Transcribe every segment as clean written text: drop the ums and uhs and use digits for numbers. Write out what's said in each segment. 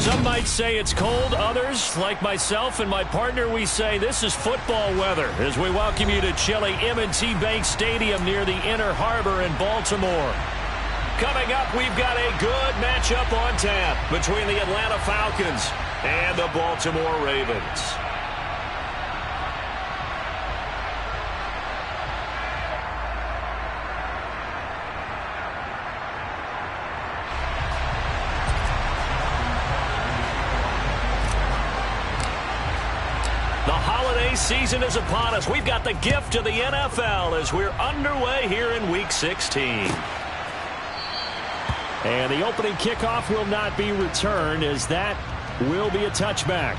Some might say it's cold. Others, like myself and my partner, we say this is football weather as we welcome you to chilly M&T Bank Stadium near the Inner Harbor in Baltimore. Coming up, we've got a good matchup on tap between the Atlanta Falcons and the Baltimore Ravens. The holiday season is upon us. We've got the gift of the NFL as we're underway here in Week 16. And the opening kickoff will not be returned as that will be a touchback.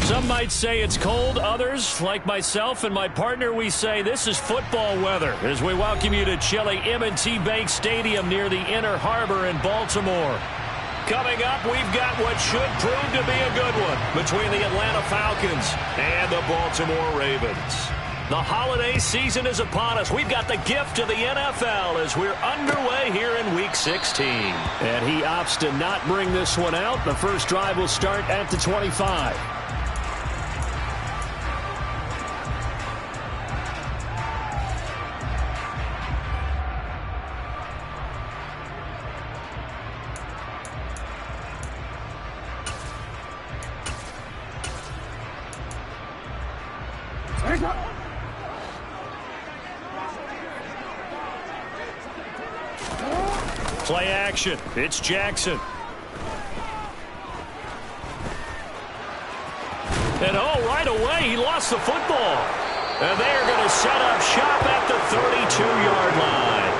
Some might say it's cold. Others, like myself and my partner, we say this is football weather as we welcome you to chilly M&T Bank Stadium near the Inner Harbor in Baltimore. Coming up, we've got what should prove to be a good one between the Atlanta Falcons and the Baltimore Ravens. The holiday season is upon us. We've got the gift of the NFL as we're underway here in Week 16. And he opts to not bring this one out. The first drive will start at the 25. Play action. It's Jackson. And right away, he lost the football. And they are going to set up shop at the 32-yard line.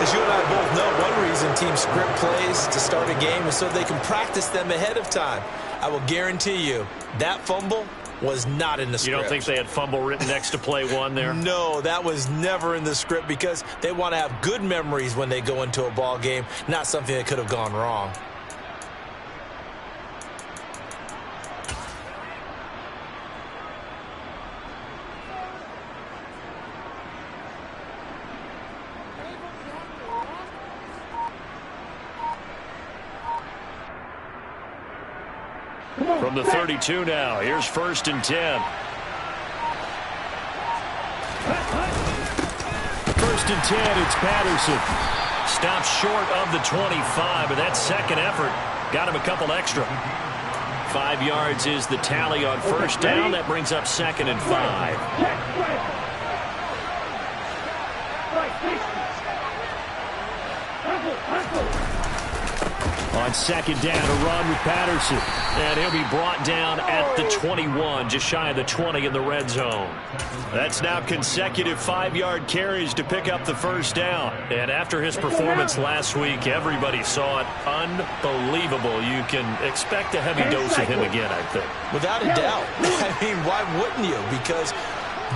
As you and I both know, one reason teams script plays to start a game is so they can practice them ahead of time. I will guarantee you that fumble was not in the script. You don't think they had fumble written next to play one there? No, that was never in the script because they want to have good memories when they go into a ball game, not something that could have gone wrong. From the 32 now, here's 1st and 10. 1st and 10, it's Patterson. Stops short of the 25, but that second effort got him a couple extra. 5 yards is the tally on 1st down. That brings up 2nd and 5. On 2nd down, a run with Patterson. And he'll be brought down at the 21, just shy of the 20 in the red zone. That's now consecutive 5-yard carries to pick up the 1st down. And after his performance last week, everybody saw it. Unbelievable. You can expect a heavy dose of him again, I think. Without a doubt. I mean, why wouldn't you? Because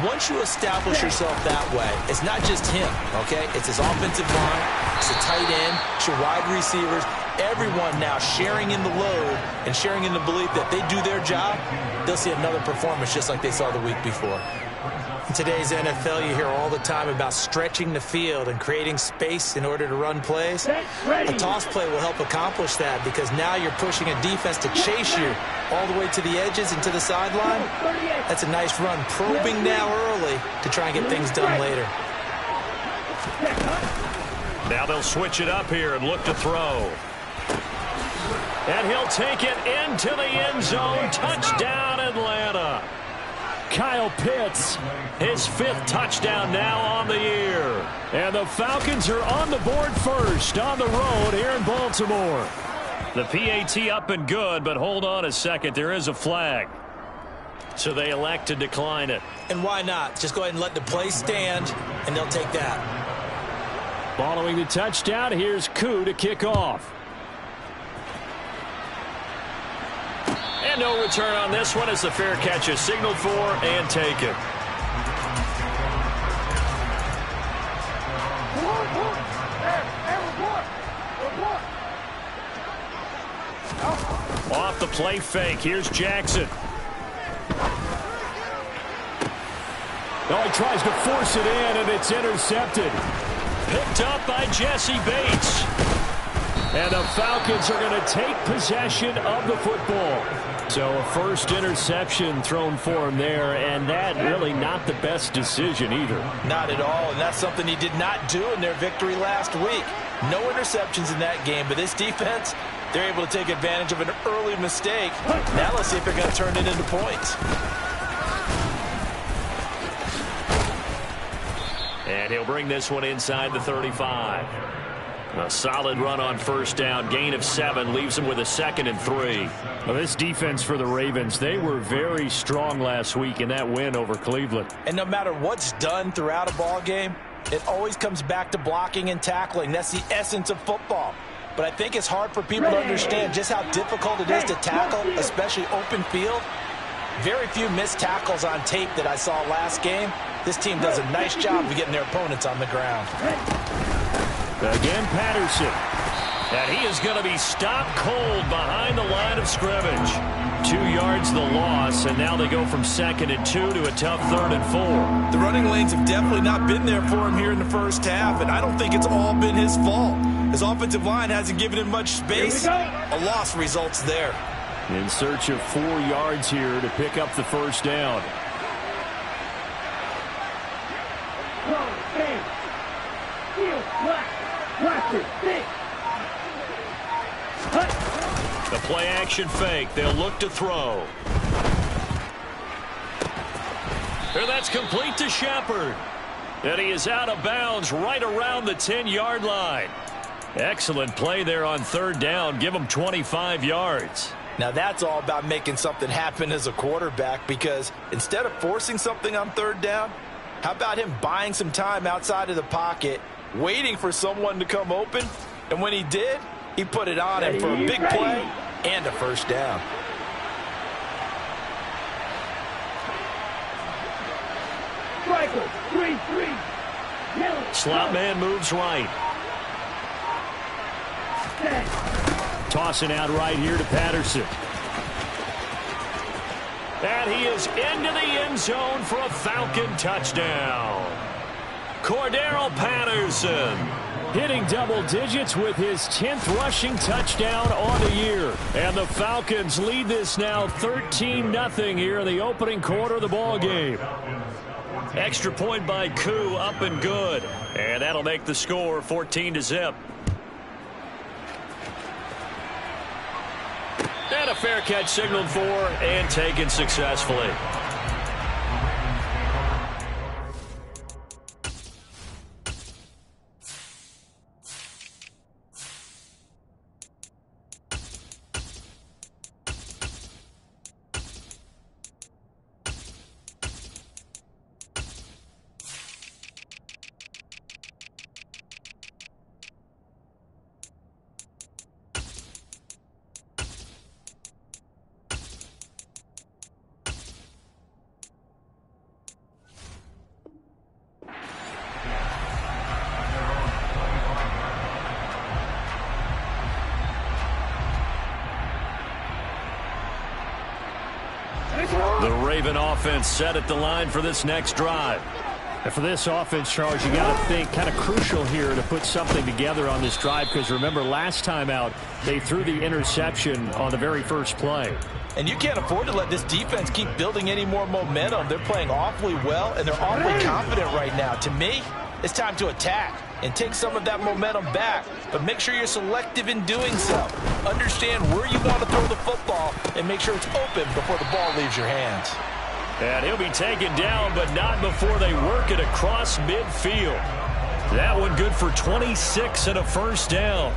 once you establish yourself that way, it's not just him, okay? It's his offensive line, it's the tight end, it's your wide receivers, everyone now sharing in the load and sharing in the belief that they do their job, they'll see another performance just like they saw the week before. In today's NFL, you hear all the time about stretching the field and creating space in order to run plays. A toss play will help accomplish that because now you're pushing a defense to chase you all the way to the edges and to the sideline. That's a nice run, probing now early to try and get things done later. Now they'll switch it up here and look to throw. And he'll take it into the end zone. Touchdown, Atlanta. Kyle Pitts, his 5th touchdown now on the year. And the Falcons are on the board first on the road here in Baltimore. The PAT up and good, but hold on a second. There is a flag. So they elect to decline it. And why not? Just go ahead and let the play stand, and they'll take that. Following the touchdown, here's Koo to kick off. And no return on this one as the fair catch is signaled for and taken. Off the play fake, here's Jackson. Oh, he tries to force it in, and it's intercepted. Picked up by Jesse Bates. And the Falcons are going to take possession of the football. So a first interception thrown for him there, and that really not the best decision either. Not at all, and that's something he did not do in their victory last week. No interceptions in that game, but this defense, they're able to take advantage of an early mistake. Now let's see if they're going to turn it into points. And he'll bring this one inside the 35. A solid run on 1st down. Gain of 7 leaves him with a 2nd and 3. Well, this defense for the Ravens, they were very strong last week in that win over Cleveland. And no matter what's done throughout a ball game, it always comes back to blocking and tackling. That's the essence of football. But I think it's hard for people to understand just how difficult it is to tackle, especially open field. Very few missed tackles on tape that I saw last game. This team does a nice job of getting their opponents on the ground. Again, Patterson. And he is going to be stopped cold behind the line of scrimmage. 2 yards the loss, and now they go from 2nd and 2 to a tough 3rd and 4. The running lanes have definitely not been there for him here in the first half, and I don't think it's all been his fault. His offensive line hasn't given him much space. A loss results there. In search of 4 yards here to pick up the 1st down. The play action fake. They'll look to throw. And that's complete to Shepard. And he is out of bounds right around the 10-yard line. Excellent play there on third down. Give him 25 yards. Now that's all about making something happen as a quarterback, because instead of forcing something on third down, how about him buying some time outside of the pocket, waiting for someone to come open, and when he did, he put it on him for a big play and a first down. Slot man moves right. Tossing out right here to Patterson. And he is into the end zone for a Falcon touchdown. Cordero Patterson hitting double digits with his 10th rushing touchdown on the year. And the Falcons lead this now 13-0 here in the opening quarter of the ball game. Extra point by Koo, up and good. And that'll make the score 14-0. And a fair catch signaled for and taken successfully. The Raven offense set at the line for this next drive. And for this offense, Charles, you got to think kind of crucial here to put something together on this drive, because remember last time out they threw the interception on the very first play. And you can't afford to let this defense keep building any more momentum. They're playing awfully well, and they're awfully confident right now. To me, it's time to attack and take some of that momentum back, but make sure you're selective in doing so. Understand where you want to throw the football and make sure it's open before the ball leaves your hands. And he'll be taken down, but not before they work it across midfield. That one good for 26 and a first down.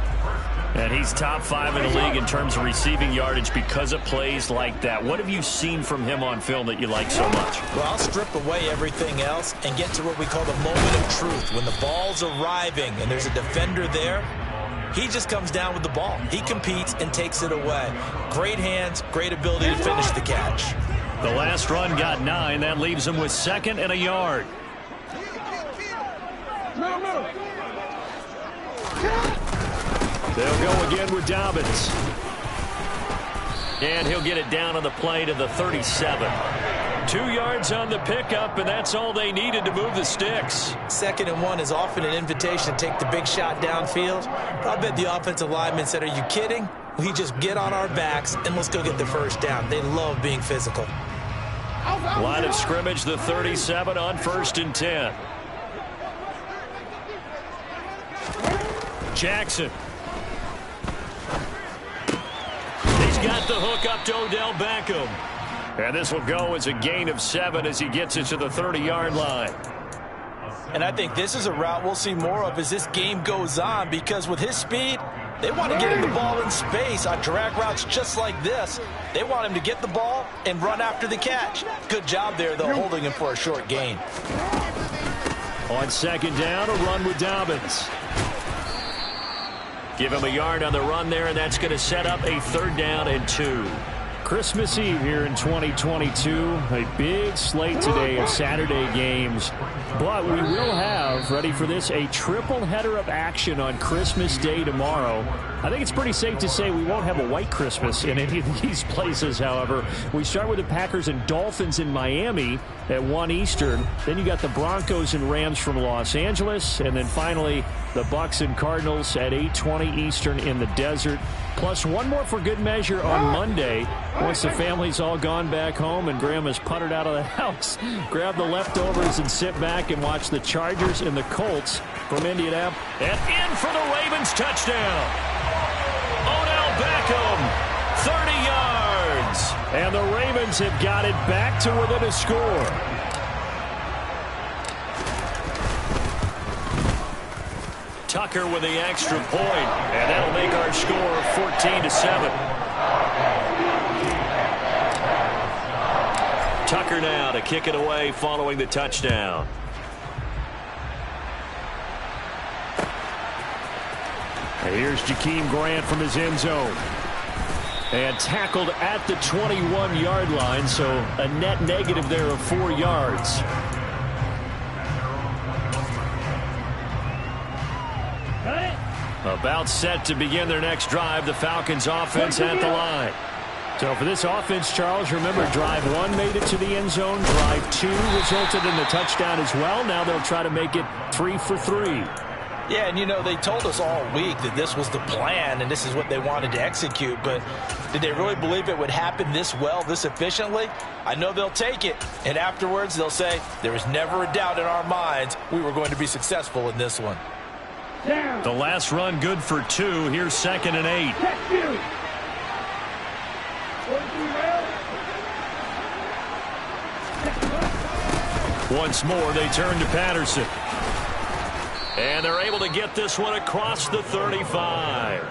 And he's top 5 in the league in terms of receiving yardage because of plays like that. What have you seen from him on film that you like so much? Well, I'll strip away everything else and get to what we call the moment of truth. When the ball's arriving and there's a defender there, he just comes down with the ball. He competes and takes it away. Great hands, great ability to finish the catch. The last run got 9. That leaves him with 2nd and a yard. They'll go again with Dobbins. And he'll get it down on the play to the 37. 2 yards on the pickup, and that's all they needed to move the sticks. 2nd and 1 is often an invitation to take the big shot downfield. I bet the offensive lineman said, "Are you kidding? We just get on our backs and let's go get the first down." They love being physical. Line of scrimmage, the 37 on 1st and 10. Jackson. He's got the hook up to Odell Beckham. And this will go as a gain of 7 as he gets it to the 30-yard line. And I think this is a route we'll see more of as this game goes on, because with his speed, they want to get him the ball in space on drag routes just like this. They want him to get the ball and run after the catch. Good job there, though, holding him for a short gain. On 2nd down, a run with Dobbins. Give him a yard on the run there, and that's going to set up a 3rd down and 2. Christmas Eve here in 2022. A big slate today of Saturday games. But we will have, ready for this, a triple header of action on Christmas Day tomorrow. I think it's pretty safe to say we won't have a white Christmas in any of these places, however. We start with the Packers and Dolphins in Miami at 1 Eastern. Then you got the Broncos and Rams from Los Angeles. And then finally, the Bucks and Cardinals at 8:20 Eastern in the desert. Plus one more for good measure on Monday. Once the family's all gone back home and Grandma's puttered out of the house, grab the leftovers and sit back and watch the Chargers and the Colts from Indianapolis. And in for the Ravens touchdown. Odell Beckham, 30 yards. And the Ravens have got it back to within a score. Tucker with the extra point, and that'll make our score 14-7. Tucker now to kick it away following the touchdown. And here's Jakeem Grant from his end zone. And tackled at the 21-yard line, so a net negative there of 4 yards. About set to begin their next drive, the Falcons offense at the line. So for this offense, Charles, remember drive 1 made it to the end zone. Drive 2 resulted in the touchdown as well. Now they'll try to make it 3 for 3. Yeah, and you know, they told us all week that this was the plan and this is what they wanted to execute, but did they really believe it would happen this well, this efficiently? I know they'll take it, and afterwards they'll say, there was never a doubt in our minds we were going to be successful in this one. The last run good for 2. Here's 2nd and 8. Once more, they turn to Patterson. And they're able to get this one across the 35.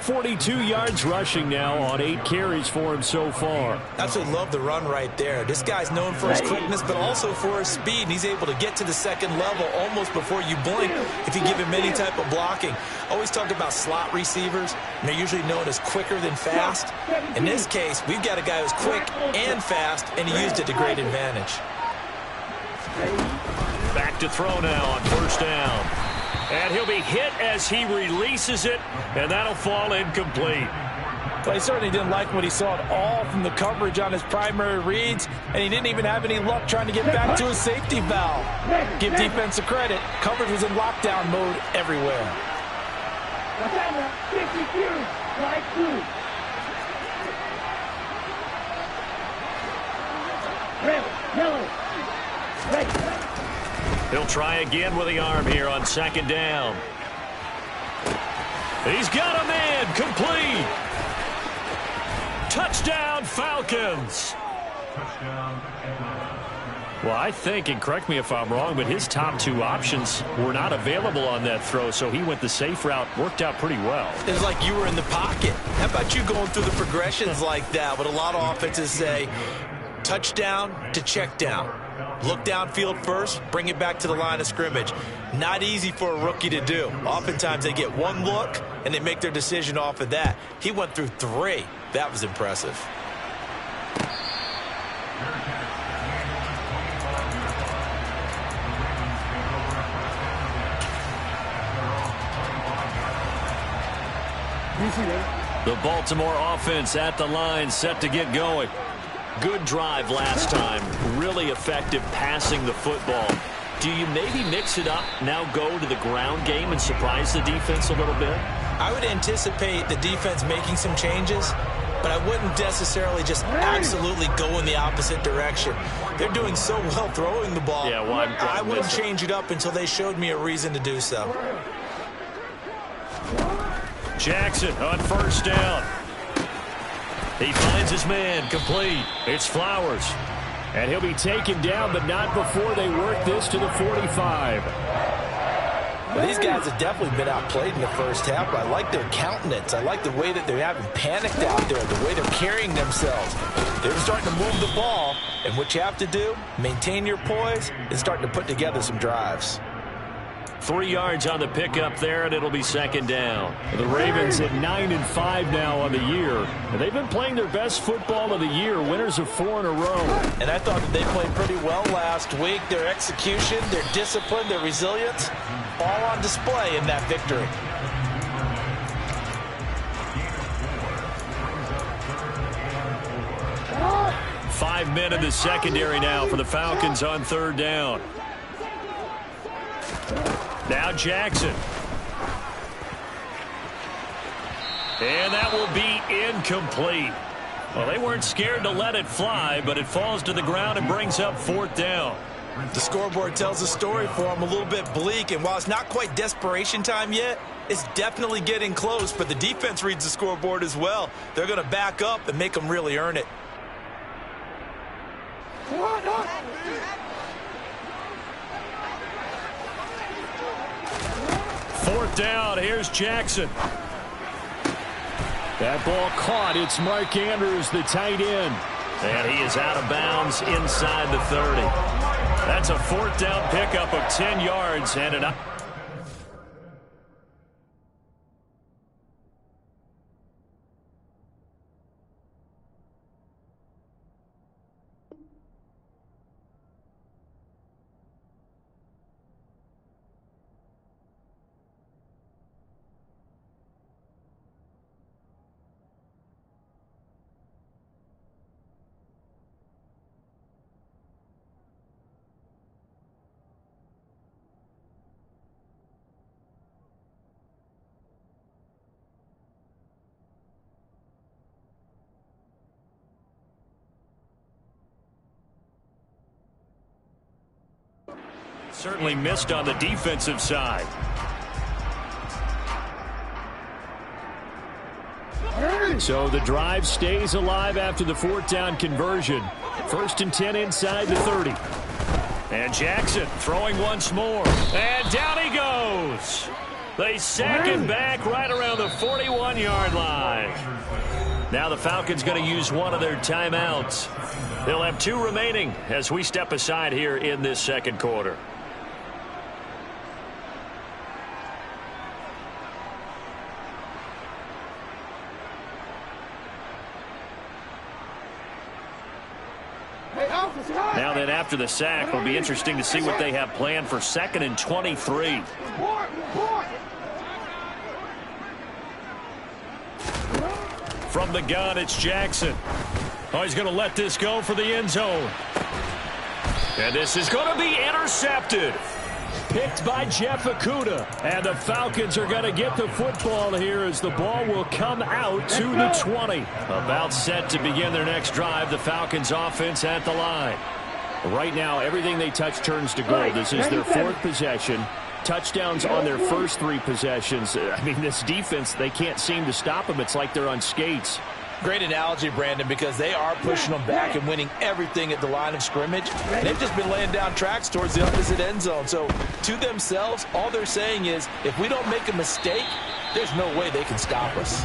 42 yards rushing now on 8 carries for him so far. Absolutely love the run right there. This guy's known for his quickness, but also for his speed. And he's able to get to the second level almost before you blink if you give him any type of blocking. Always talk about slot receivers, and they're usually known as quicker than fast. In this case, we've got a guy who's quick and fast, and he used it to great advantage. Back to throw now on 1st down. And he'll be hit as he releases it, and that'll fall incomplete. Well, he certainly didn't like what he saw at all from the coverage on his primary reads, and he didn't even have any luck trying to get back to his safety valve. Give defense a credit. Coverage was in lockdown mode everywhere. He'll try again with the arm here on 2nd down. He's got a man, complete. Touchdown, Falcons. Well, I think, and correct me if I'm wrong, but his top 2 options were not available on that throw, so he went the safe route, worked out pretty well. It's like you were in the pocket. How about you going through the progressions like that? What a lot of offenses say, touchdown to check down. Look downfield first, bring it back to the line of scrimmage. Not easy for a rookie to do. Oftentimes they get 1 look, and they make their decision off of that. He went through 3. That was impressive. The Baltimore offense at the line, set to get going. Good drive last time. Really effective passing the football. Do you maybe mix it up, now go to the ground game and surprise the defense a little bit? I would anticipate the defense making some changes, but I wouldn't necessarily just absolutely go in the opposite direction. They're doing so well throwing the ball. Yeah, well, I wouldn't change it up until they showed me a reason to do so. Jackson on 1st down. He finds his man, complete. It's Flowers. And he'll be taken down, but not before they work this to the 45. Well, these guys have definitely been outplayed in the first half, but I like their countenance. I like the way that they're having panicked out there, the way they're carrying themselves. They're starting to move the ball, and what you have to do, maintain your poise, and starting to put together some drives. 3 yards on the pickup there, and it'll be 2nd down. The Ravens at 9-5 now on the year. And they've been playing their best football of the year, winners of 4 in a row. And I thought that they played pretty well last week. Their execution, their discipline, their resilience, all on display in that victory. Five men in the secondary now for the Falcons on 3rd down. Now Jackson. And that will be incomplete. Well, they weren't scared to let it fly, but it falls to the ground and brings up 4th down. The scoreboard tells a story for them, a little bit bleak, and while it's not quite desperation time yet, it's definitely getting close, but the defense reads the scoreboard as well. They're going to back up and make them really earn it. 4th down. Here's Jackson. That ball caught. It's Mark Andrews, the tight end. And he is out of bounds inside the 30. That's a 4th down pickup of 10 yards and an... Certainly missed on the defensive side. So the drive stays alive after the 4th down conversion. 1st and 10 inside the 30. And Jackson throwing once more. And down he goes. They sack him back right around the 41-yard line. Now the Falcons going to use one of their timeouts. They'll have 2 remaining as we step aside here in this 2nd quarter. Now then, after the sack, it'll be interesting to see what they have planned for 2nd and 23. From the gun, it's Jackson. Oh, he's going to let this go for the end zone. And this is going to be intercepted. Picked by Jeff Okudah. And the Falcons are going to get the football here as the ball will come out to the 20. About set to begin their next drive. The Falcons offense at the line. Right now, everything they touch turns to gold. This is their 4th possession. Touchdowns on their first 3 possessions. I mean, this defense, they can't seem to stop them. It's like they're on skates. Great analogy, Brandon, because they are pushing them back and winning everything at the line of scrimmage. They've just been laying down tracks towards the opposite end zone. So to themselves, all they're saying is, if we don't make a mistake, there's no way they can stop us.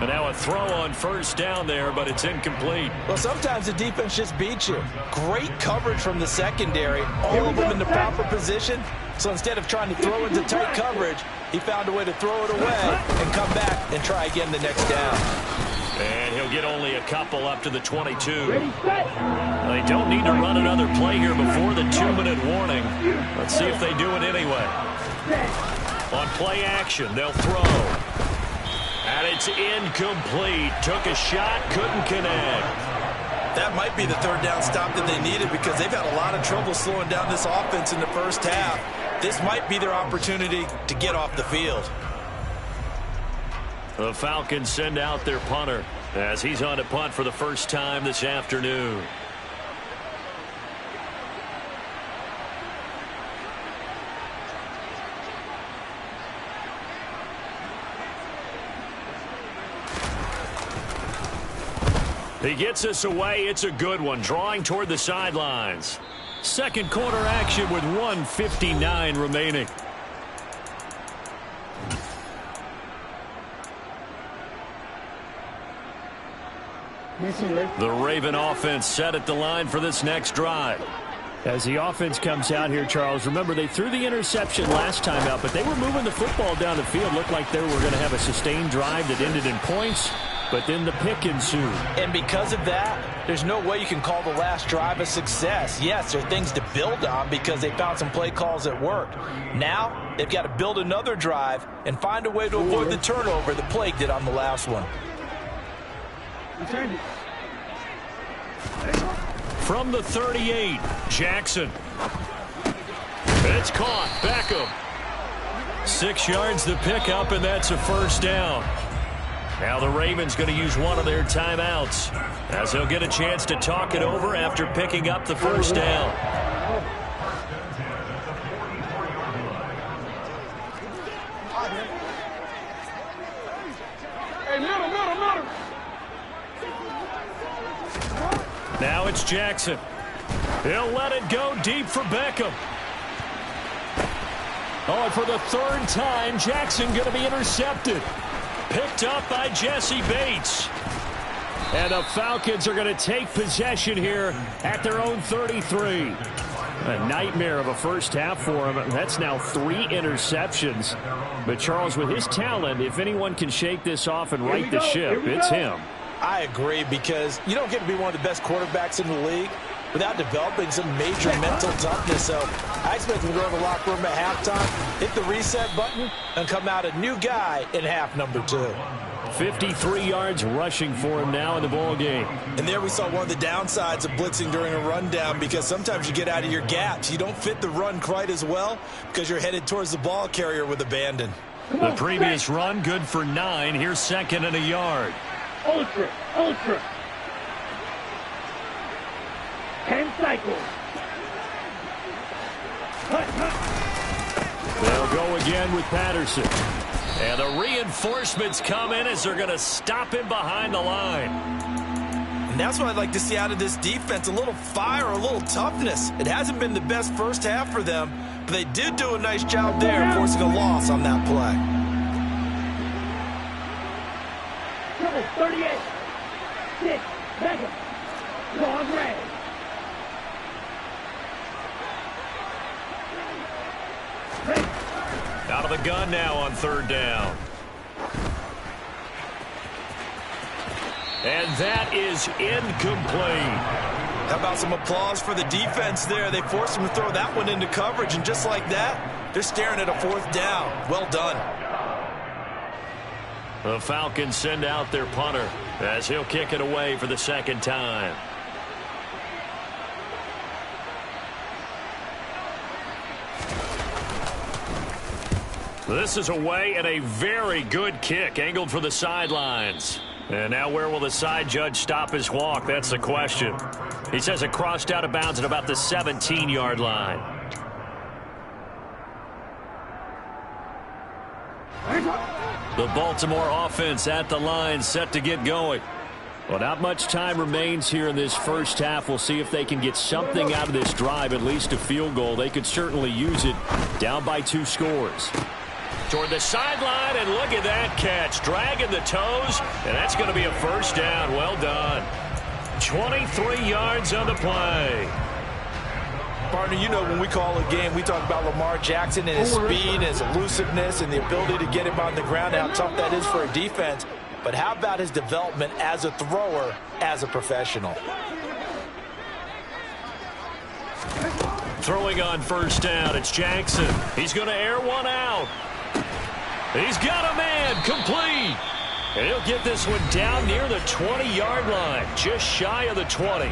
And now a throw on 1st down there, but it's incomplete. Well, sometimes the defense just beats you. Great coverage from the secondary, all of them in the proper position. So instead of trying to throw into tight coverage, he found a way to throw it away and come back and try again the next down. And he'll get only a couple up to the 22. They don't need to run another play here before the 2-minute warning. Let's see if they do it anyway. On play action, they'll throw. And it's incomplete. Took a shot, couldn't connect. That might be the 3rd down stop that they needed because they've had a lot of trouble slowing down this offense in the first half. This might be their opportunity to get off the field. The Falcons send out their punter as he's on to punt for the first time this afternoon. He gets us away. It's a good one, drawing toward the sidelines. 2nd quarter action with 1:59 remaining. The Raven offense set at the line for this next drive. As the offense comes out here, Charles, remember they threw the interception last time out, but they were moving the football down the field. Looked like they were going to have a sustained drive that ended in points, but then the pick ensued. And because of that, there's no way you can call the last drive a success. Yes, there are things to build on because they found some play calls that worked. Now, they've got to build another drive and find a way to avoid the turnover that plagued it on the last one. From the 38, Jackson. It's caught. Beckham. 6 yards the pickup, and that's a 1st down. Now the Ravens going to use one of their timeouts as they'll get a chance to talk it over after picking up the 1st down. Now it's Jackson. He'll let it go deep for Beckham. Oh, and for the third time, Jackson going to be intercepted. Picked up by Jesse Bates. And the Falcons are going to take possession here at their own 33. A nightmare of a first half for him. That's now 3 interceptions. But Charles, with his talent, if anyone can shake this off and right the ship, it's him. I agree, because you don't get to be one of the best quarterbacks in the league without developing some major mental toughness. So I expect him to go to the locker room at halftime, hit the reset button, and come out a new guy in half number 2. 53 yards rushing for him now in the ball game. And there we saw one of the downsides of blitzing during a rundown, because sometimes you get out of your gaps. You don't fit the run quite as well because you're headed towards the ball carrier with abandon. The previous run good for 9. Here's 2nd and a yard. Ultra. 10 cycles. They'll go again with Patterson. And the reinforcements come in as they're going to stop him behind the line. And that's what I'd like to see out of this defense, a little fire, a little toughness. It hasn't been the best first half for them, but they did do a nice job there forcing a loss on that play. 38. 6. Mega. Long red. Out of the gun now on 3rd down. And that is incomplete. How about some applause for the defense there? They forced him to throw that one into coverage, and just like that, they're staring at a 4th down. Well done. The Falcons send out their punter as he'll kick it away for the 2nd time. This is away, and a very good kick angled for the sidelines. And now where will the side judge stop his walk? That's the question. He says it crossed out of bounds at about the 17-yard line. The Baltimore offense at the line, set to get going. Well, not much time remains here in this first half. We'll see if they can get something out of this drive, at least a field goal. They could certainly use it, down by 2 scores. Toward the sideline, and look at that catch. Dragging the toes, and that's going to be a 1st down. Well done. 23 yards on the play. Partner, you know when we call a game, we talk about Lamar Jackson and his speed, his elusiveness, and the ability to get him on the ground, how tough that is for a defense. But how about his development as a thrower, as a professional? Throwing on 1st down, it's Jackson. He's going to air one out. He's got a man, complete. And he'll get this one down near the 20-yard line, just shy of the 20.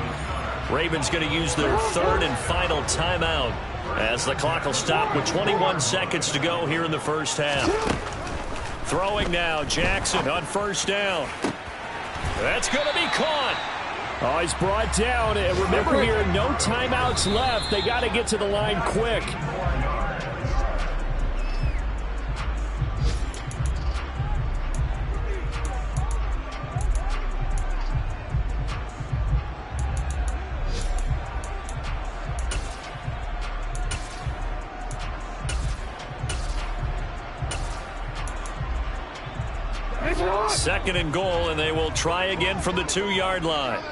Ravens going to use their 3rd and final timeout as the clock will stop with 21 seconds to go here in the first half. Throwing now, Jackson on 1st down. That's going to be caught. Oh, he's brought down. And remember here, no timeouts left. They got to get to the line quick. Second and goal, and they will try again from the 2-yard line.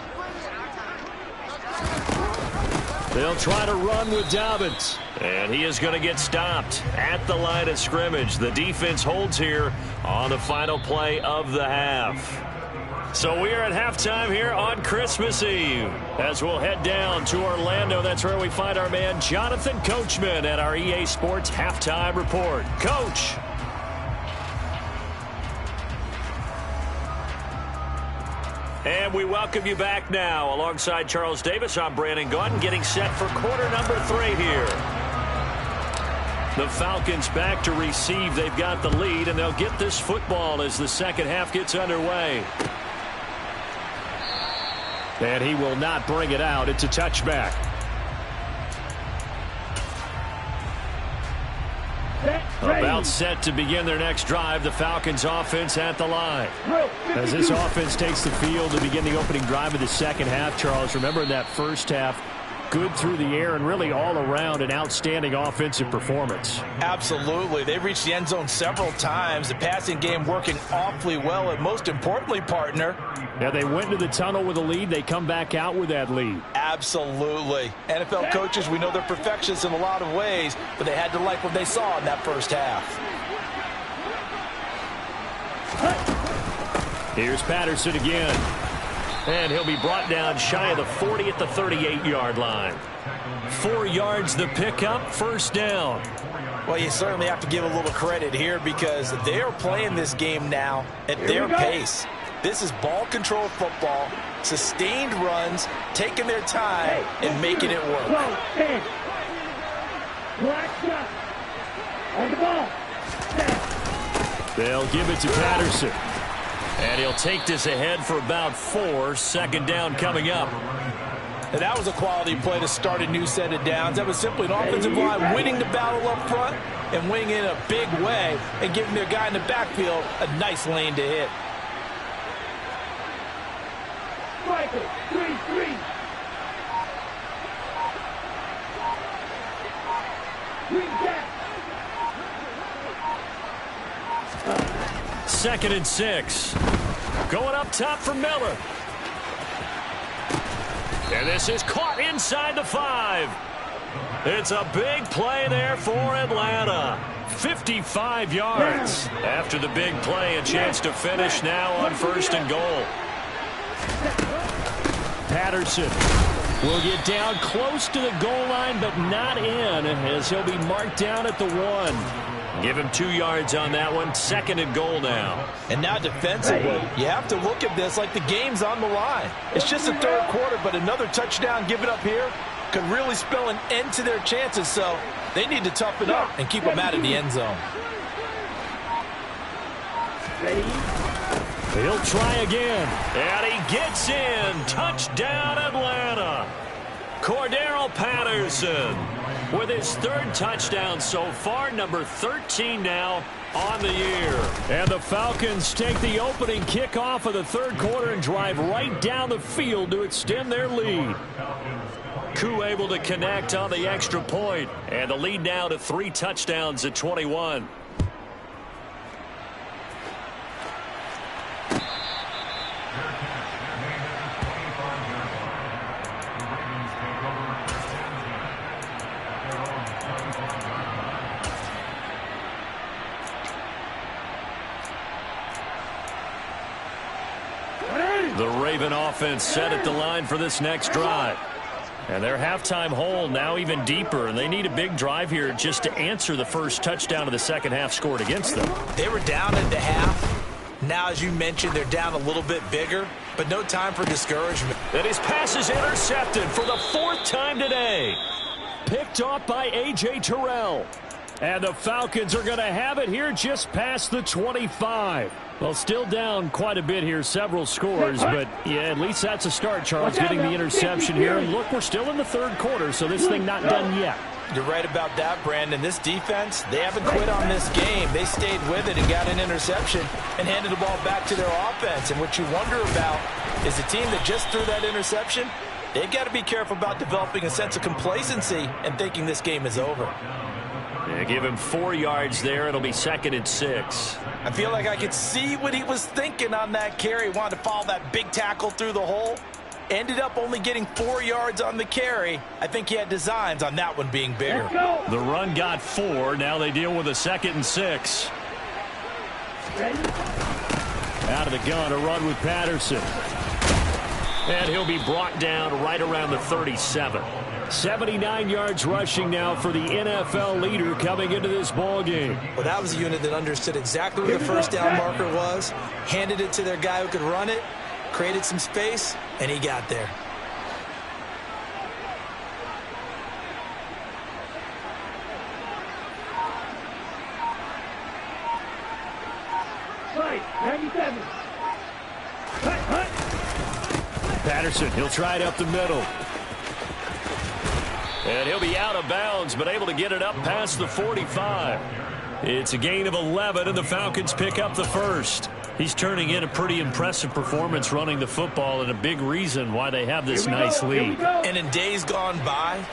They'll try to run with Dobbins, and he is going to get stopped at the line of scrimmage. The defense holds here on the final play of the half. So we are at halftime here on Christmas Eve as we'll head down to Orlando. That's where we find our man Jonathan Coachman at our EA Sports Halftime Report. Coach. And we welcome you back now. Alongside Charles Davis, I'm Brandon Gaudin, getting set for quarter number 3 here. The Falcons back to receive. They've got the lead, and they'll get this football as the second half gets underway. And he will not bring it out. It's a touchback. About set to begin their next drive. The Falcons offense at the line. As this offense takes the field to begin the opening drive of the second half, Charles, remember in that first half, good through the air and really all around an outstanding offensive performance. Absolutely. They reached the end zone several times. The passing game working awfully well, and most importantly, partner. Yeah, they went into the tunnel with a lead. They come back out with that lead. Absolutely. NFL coaches, we know they're perfectionists in a lot of ways, but they had to like what they saw in that first half. Here's Patterson again. And he'll be brought down shy of the 40 at the 38-yard line. 4 yards the pickup, first down. Well, you certainly have to give a little credit here because they are playing this game now at their pace. This is ball control football, sustained runs, taking their time and making it work. Black shot. On the ball. They'll give it to Patterson. And he'll take this ahead for about 4. Second down coming up. And that was a quality play to start a new set of downs. That was simply an offensive line winning the battle up front and winning in a big way and giving their guy in the backfield a nice lane to hit. Striker, 3-3. Green jack. 2nd and 6. Going up top for Miller. And this is caught inside the 5. It's a big play there for Atlanta. 55 yards. After the big play, a chance to finish now on 1st and goal. Patterson will get down close to the goal line, but not in, as he'll be marked down at the 1. Give him 2 yards on that one. 2nd and goal now. And now defensively, you have to look at this like the game's on the line. It's just the 3rd quarter, but another touchdown given up here could really spell an end to their chances, so they need to toughen up and keep them out of the end zone. He'll try again. And he gets in. Touchdown, Atlanta. Cordero Patterson with his 3rd touchdown so far, number 13 now on the year. And the Falcons take the opening kickoff of the 3rd quarter and drive right down the field to extend their lead. Koo able to connect on the extra point, and the lead now to 3 touchdowns at 21. The Raven offense set at the line for this next drive. And their halftime hole now even deeper, and they need a big drive here just to answer the first touchdown of the second half scored against them. They were down at the half. Now, as you mentioned, they're down a little bit bigger, but no time for discouragement. And his pass is intercepted for the 4th time today. Picked off by A.J. Terrell. And the Falcons are going to have it here just past the 25. Well, still down quite a bit here, several scores, but yeah, at least that's a start, Charles, getting the interception here. And look, we're still in the 3rd quarter, so this thing not done yet. You're right about that, Brandon. This defense, they haven't quit on this game. They stayed with it and got an interception and handed the ball back to their offense. And what you wonder about is the team that just threw that interception, they've got to be careful about developing a sense of complacency and thinking this game is over. Yeah, give him 4 yards there. It'll be 2nd and 6. I feel like I could see what he was thinking on that carry. He wanted to follow that big tackle through the hole. Ended up only getting 4 yards on the carry. I think he had designs on that one being bigger. The run got 4. Now they deal with a 2nd and 6. Out of the gun, a run with Patterson. And he'll be brought down right around the 37. 79 yards rushing now for the NFL leader coming into this ball game. Well, that was a unit that understood exactly where the first down marker was, handed it to their guy who could run it, created some space, and he got there. Right, 97. Hut. Patterson, he'll try it up the middle. And he'll be out of bounds, but able to get it up past the 45. It's a gain of 11, and the Falcons pick up the first. He's turning in a pretty impressive performance running the football, and a big reason why they have this nice lead. And in days gone by,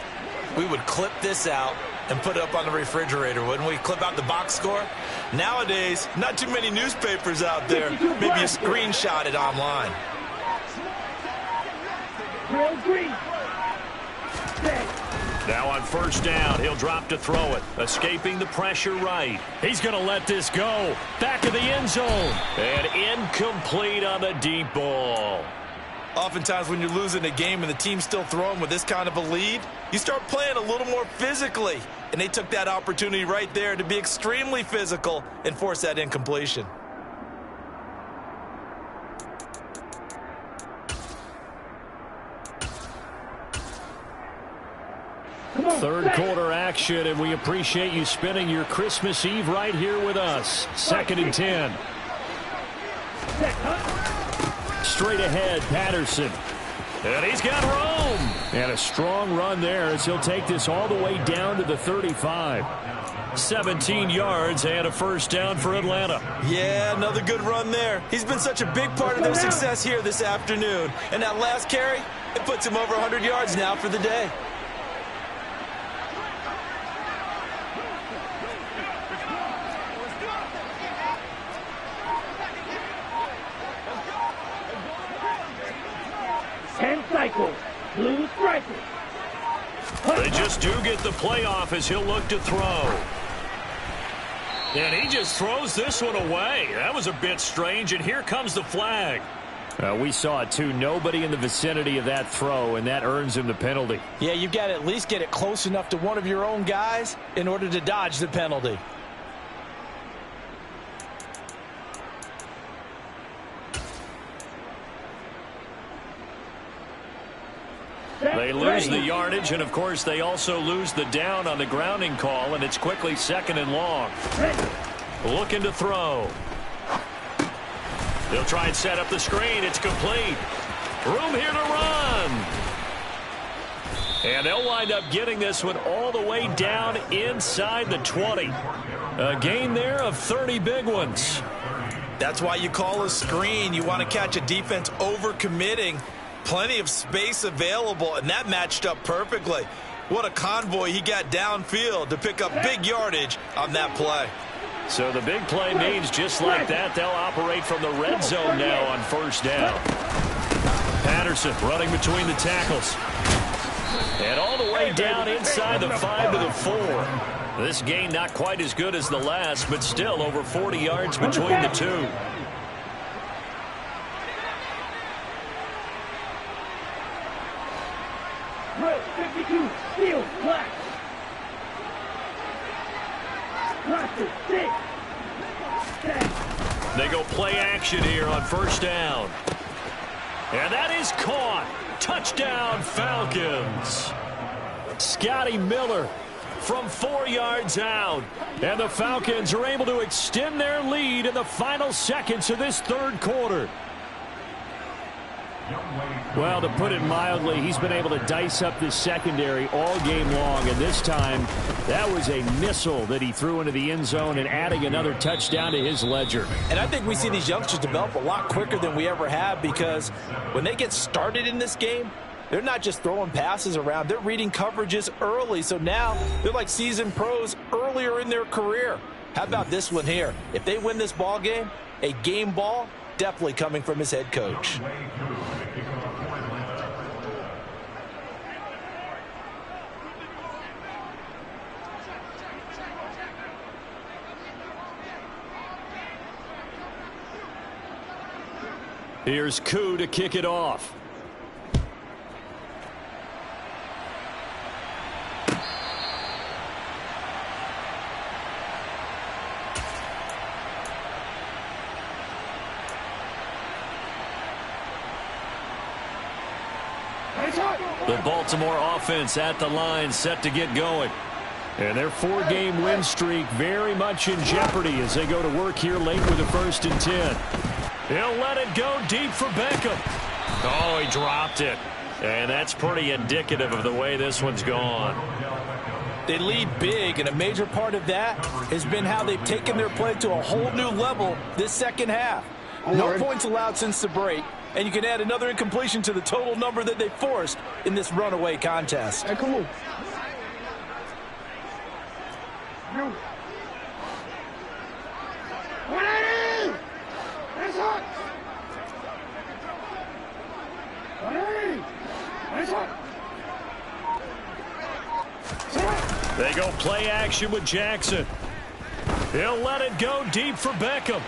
we would clip this out and put it up on the refrigerator, wouldn't we? Clip out the box score. Nowadays, not too many newspapers out there. Maybe you screenshot it online. Now on first down, he'll drop to throw it. Escaping the pressure right. He's going to let this go. Back of the end zone. And incomplete on the deep ball. Oftentimes when you're losing a game and the team's still throwing with this kind of a lead, you start playing a little more physically. And they took that opportunity right there to be extremely physical and force that incompletion. Third quarter action, and we appreciate you spending your Christmas Eve right here with us. 2nd and 10. Straight ahead, Patterson. And he's got room. And a strong run there as he'll take this all the way down to the 35. 17 yards and a first down for Atlanta. Yeah, another good run there. He's been such a big part of their success here this afternoon. And that last carry, it puts him over 100 yards now for the day. Blue strikers. They just do get the playoff as he'll look to throw. And he just throws this one away. That was a bit strange, and here comes the flag. We saw it too. Nobody in the vicinity of that throw, and that earns him the penalty. Yeah, you've got to at least get it close enough to one of your own guys in order to dodge the penalty. They lose the yardage, and, of course, they also lose the down on the grounding call, and it's quickly 2nd and long. Looking to throw. They'll try and set up the screen. It's complete. Room here to run. And they'll wind up getting this one all the way down inside the 20. A gain there of 30 big ones. That's why you call a screen. You want to catch a defense overcommitting. Plenty of space available, and that matched up perfectly. What a convoy he got downfield to pick up big yardage on that play. So the big play means just like that, they'll operate from the red zone now on first down. Patterson running between the tackles. And all the way down inside the 5 to the 4. This gain not quite as good as the last, but still over 40 yards between the two. Red 52, steel, black. They go play action here on first down. And that is caught. Touchdown, Falcons. Scotty Miller from 4 yards out. And the Falcons are able to extend their lead in the final seconds of this third quarter. Well, to put it mildly, he's been able to dice up this secondary all game long, and this time that was a missile that he threw into the end zone and adding another touchdown to his ledger. And I think we see these youngsters develop a lot quicker than we ever have, because when they get started in this game, they're not just throwing passes around, they're reading coverages early. So now they're like seasoned pros earlier in their career. How about this one here? If they win this ball game, a game ball, definitely coming from his head coach. Here's Koo to kick it off. The Baltimore offense at the line, set to get going. And their 4-game win streak very much in jeopardy as they go to work here late with a 1st and 10. He'll let it go deep for Beckham. Oh, he dropped it. And that's pretty indicative of the way this one's gone. They lead big, and a major part of that has been how they've taken their play to a whole new level this second half. No points allowed since the break, and you can add another incompletion to the total number that they forced in this runaway contest. Hey, come on. They go play action with Jackson. He'll let it go deep for Beckham.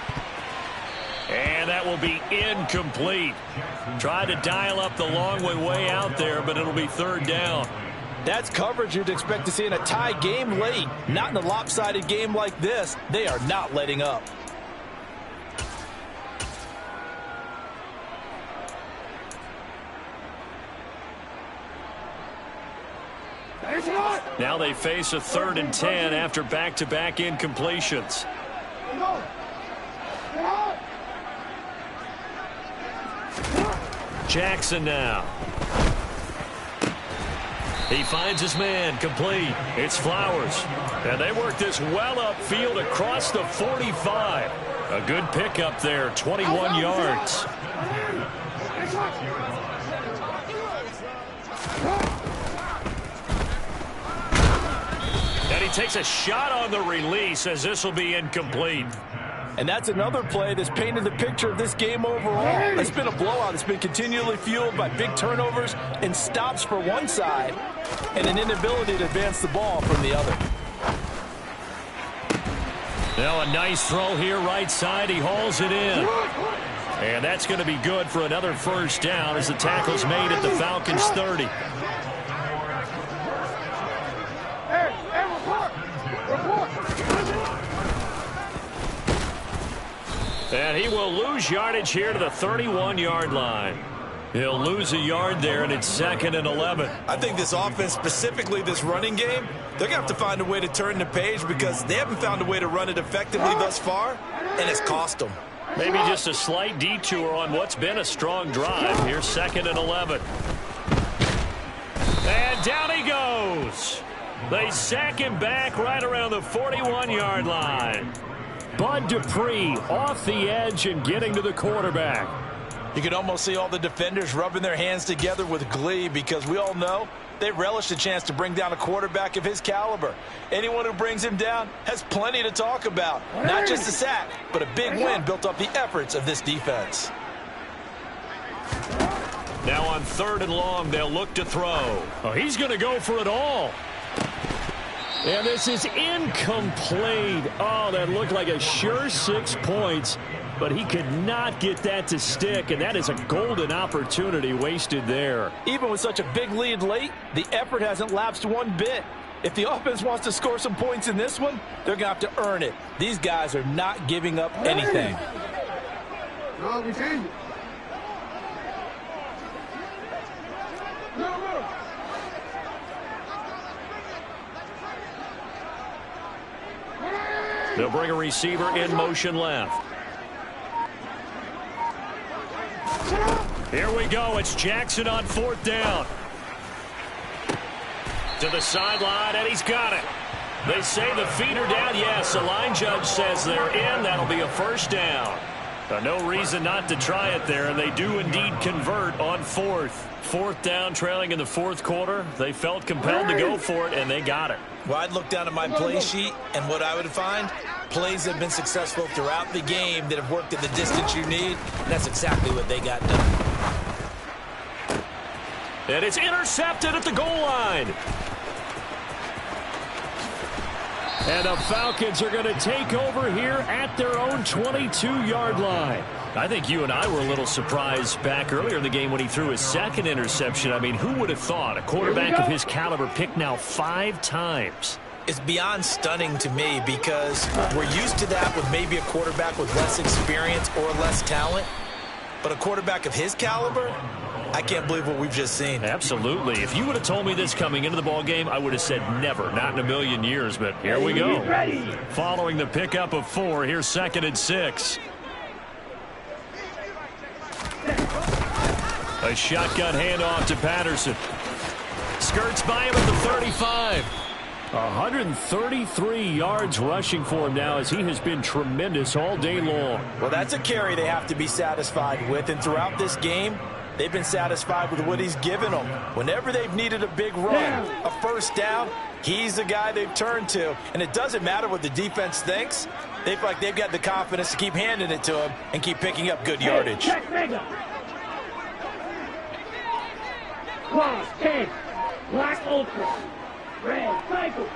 And that will be incomplete. Tried to dial up the long way out there, but it'll be third down. That's coverage you'd expect to see in a tie game late. Not in a lopsided game like this. They are not letting up. Now they face a 3rd and 10 after back-to-back incompletions. Jackson now. He finds his man, complete. It's Flowers. And they work this well upfield across the 45. A good pickup there, 21 yards. And he takes a shot on the release as this will be incomplete. And that's another play that's painted the picture of this game overall. It's been a blowout. It's been continually fueled by big turnovers and stops for one side and an inability to advance the ball from the other. Now a nice throw here right side. He hauls it in. And that's going to be good for another first down as the tackle's made at the Falcons' 30. And he will lose yardage here to the 31-yard line. He'll lose a yard there, and it's 2nd and 11. I think this offense, specifically this running game, they're going to have to find a way to turn the page because they haven't found a way to run it effectively thus far, and it's cost them. Maybe just a slight detour on what's been a strong drive. Here's 2nd and 11. And down he goes. They sack him back right around the 41-yard line. Bud Dupree off the edge and getting to the quarterback. You can almost see all the defenders rubbing their hands together with glee because we all know they relish the chance to bring down a quarterback of his caliber. Anyone who brings him down has plenty to talk about. Not just a sack, but a big win built up the efforts of this defense. Now on 3rd and long, they'll look to throw. Oh, he's going to go for it all. And this is incomplete. Oh, that looked like a sure 6 points, but he could not get that to stick, and that is a golden opportunity wasted there. Even with such a big lead late, the effort hasn't lapsed one bit. If the offense wants to score some points in this one, they're going to have to earn it. These guys are not giving up anything. They'll bring a receiver in motion left. Here we go. It's Jackson on 4th down. To the sideline, and he's got it. They say the feet are down. Yes, the line judge says they're in. That'll be a first down. No reason not to try it there, and they do indeed convert on 4th. 4th down, trailing in the 4th quarter. They felt compelled to go for it, and they got it. Well, I'd look down at my play sheet, and what I would find, plays have been successful throughout the game that have worked at the distance you need, and that's exactly what they got done. And it's intercepted at the goal line. And the Falcons are going to take over here at their own 22-yard line. I think you and I were a little surprised back earlier in the game when he threw his 2nd interception. I mean, who would have thought a quarterback of his caliber picked now 5 times? It's beyond stunning to me because we're used to that with maybe a quarterback with less experience or less talent. But a quarterback of his caliber, I can't believe what we've just seen. Absolutely. If you would have told me this coming into the ballgame, I would have said never, not in a million years. But here we go. Following the pickup of 4, here's 2nd and 6. A shotgun handoff to Patterson. Skirts by him at the 35. 133 yards rushing for him now, as he has been tremendous all day long. Well, that's a carry they have to be satisfied with, and throughout this game, they've been satisfied with what he's given them. Whenever they've needed a big run, a first down, he's the guy they've turned to. And it doesn't matter what the defense thinks. They feel like they've got the confidence to keep handing it to him and keep picking up good yardage. Cross 10. Black Ultra. Red cycle.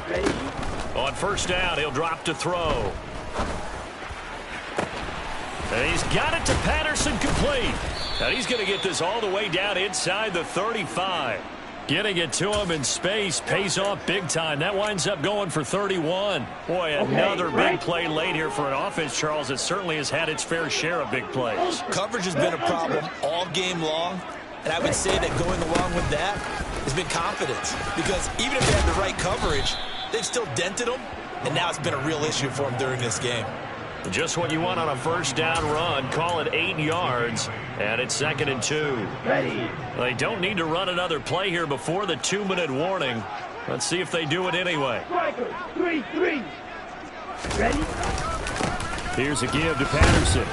Ready? On first down, he'll drop to throw. And he's got it to Patterson, complete. And he's going to get this all the way down inside the 35. Getting it to him in space pays off big time. That winds up going for 31. Boy, another big play late here for an offense, Charles. It certainly has had its fair share of big plays. Coverage has been a problem all game long. And I would say that going along with that has been confidence. Because even if they had the right coverage, they've still dented them. And now it's been a real issue for them during this game. Just what you want on a first down run. Call it 8 yards. And it's 2nd and 2. Ready. They don't need to run another play here before the 2-minute warning. Let's see if they do it anyway. Striker 3-3. Ready. Here's a give to Patterson.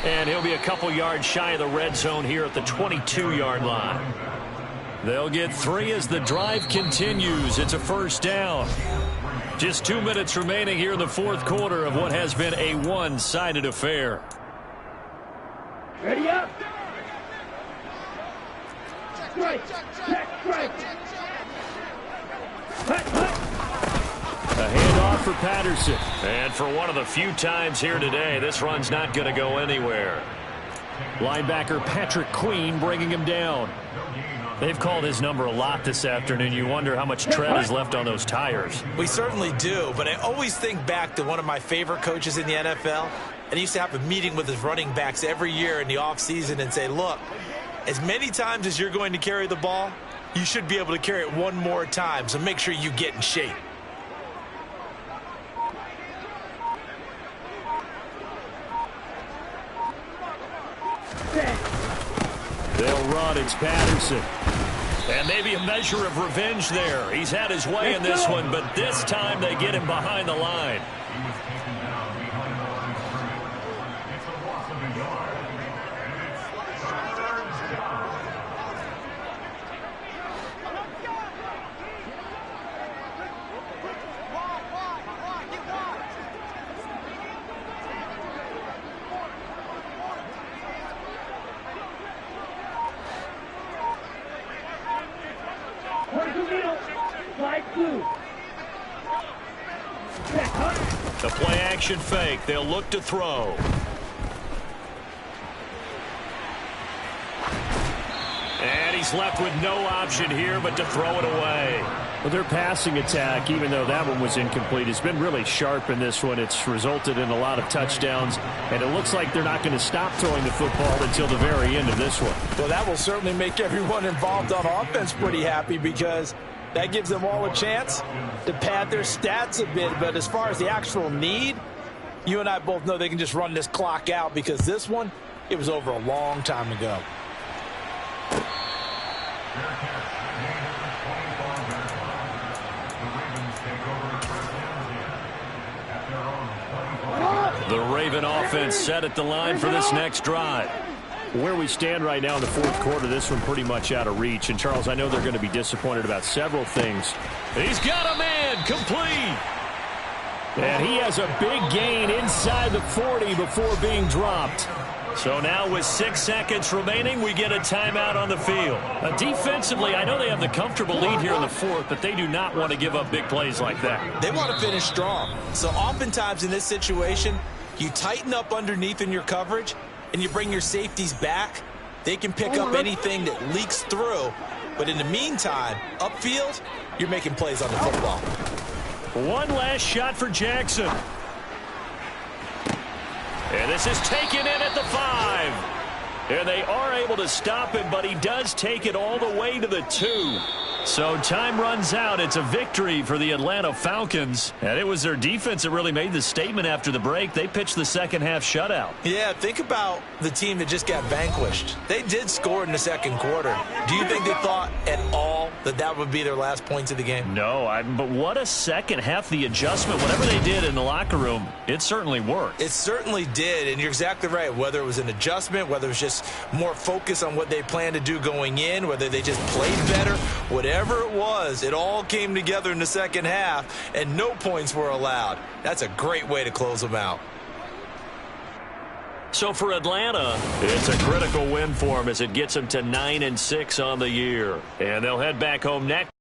And he'll be a couple yards shy of the red zone here at the 22-yard line. They'll get 3 as the drive continues. It's a first down. Just 2 minutes remaining here in the fourth quarter of what has been a one-sided affair. Ready up. Strike. Check. Strike. Hut. A handoff for Patterson. And for one of the few times here today, this run's not going to go anywhere. Linebacker Patrick Queen bringing him down. They've called his number a lot this afternoon. You wonder how much tread is left on those tires. We certainly do, but I always think back to one of my favorite coaches in the NFL, and he used to have a meeting with his running backs every year in the offseason and say, look, as many times as you're going to carry the ball, you should be able to carry it one more time, so make sure you get in shape. They'll run. It's Patterson. And maybe a measure of revenge there. He's had his way in this one, but this time they get him behind the line. The play action fake. They'll look to throw. And he's left with no option here but to throw it away. Well, their passing attack, even though that one was incomplete, has been really sharp in this one. It's resulted in a lot of touchdowns, and it looks like they're not going to stop throwing the football until the very end of this one. Well, that will certainly make everyone involved on offense pretty happy, because that gives them all a chance to pad their stats a bit. But as far as the actual need, you and I both know they can just run this clock out, because this one, it was over a long time ago. The Raven offense set at the line for this next drive. Where we stand right now in the fourth quarter, this one pretty much out of reach. And, Charles, I know they're going to be disappointed about several things. He's got a man, complete. And he has a big gain inside the 40 before being dropped. So now with 6 seconds remaining, we get a timeout on the field. Defensively, I know they have the comfortable lead here in the fourth, but they do not want to give up big plays like that. They want to finish strong. So oftentimes in this situation, you tighten up underneath in your coverage, and you bring your safeties back. They can pick up anything that leaks through. But in the meantime, upfield, you're making plays on the football. One last shot for Jackson. And this is taken in at the 5. And they are able to stop him, but he does take it all the way to the 2. So time runs out. It's a victory for the Atlanta Falcons. And it was their defense that really made the statement after the break. They pitched the second half shutout. Yeah, think about the team that just got vanquished. They did score in the second quarter. Do you think they thought at all that that would be their last points of the game? No, but what a second half. The adjustment, whatever they did in the locker room, it certainly worked. It certainly did, and you're exactly right. Whether it was an adjustment, whether it was just more focus on what they planned to do going in, whether they just played better, whatever it was, it all came together in the second half, and no points were allowed. That's a great way to close them out. So for Atlanta, it's a critical win for them as it gets them to 9-6 on the year. And they'll head back home next.